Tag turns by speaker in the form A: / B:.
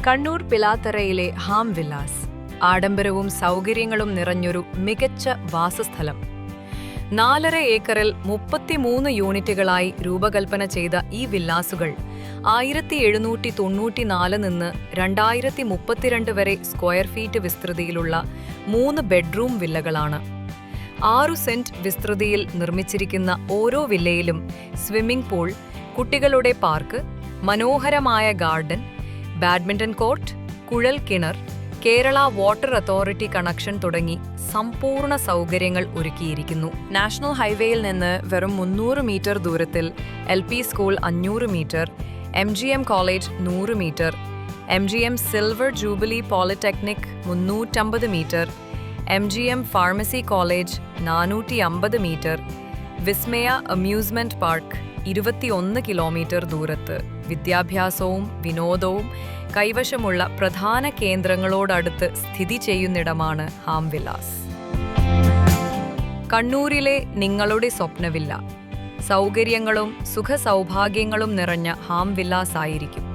A: Kannur പിലാത്തറയിലെ Ham villas ആഡംബരവും സൗകര്യങ്ങളും നിറഞ്ഞൊരു മികച്ച വാസസ്ഥലം. 4.5 ഏക്കറിൽ 33 യൂണിറ്റുകളായി രൂപകൽപ്പന ചെയ്ത ഈ വില്ലാസുകൾ 1794 നിന്ന് 2032 വരെ സ്ക്വയർ ഫീറ്റ് വിസ്തൃതിയിലുള്ള 3 ബെഡ്റൂം വില്ലകളാണ്. 6 സെന്റ് വിസ്തൃതിയിൽ നിർമ്മിച്ചിരിക്കുന്ന ഓരോ വില്ലയിലും സ്വിമ്മിംഗ് പൂൾ, കുട്ടികളുടെ പാർക്ക്, മനോഹരമായ ഗാർഡൻ, ബാഡ്മിന്റൺ കോർട്ട്, കുഴൽ കിണർ, കേരള വാട്ടർ അതോറിറ്റി കണക്ഷൻ തുടങ്ങി സമ്പൂർണ്ണ സൗകര്യങ്ങൾ ഒരുക്കിയിരിക്കുന്നു. നാഷണൽ ഹൈവേയിൽ നിന്ന് വെറും 300 മീറ്റർ ദൂരത്തിൽ LP school 500 metre, MGM college 100 metre, MGM silver jubilee polytechnic 350 metre, MGM pharmacy college 450 metre, Vismaya amusement park 21 kilometre ദൂരത്ത് വിദ്യാഭ്യാസവും വിനോദവും കൈവശമുള്ള പ്രധാന കേന്ദ്രങ്ങളോടടുത്ത് സ്ഥിതി ചെയ്യുന്നിടമാണ് ഹാം വില്ലാസ്. കണ്ണൂരിലെ നിങ്ങളുടെ സ്വപ്നവില്ല സൗകര്യങ്ങളും സുഖസൗഭാഗ്യങ്ങളും നിറഞ്ഞ ഹാം വില്ലാസ് ആയിരിക്കും.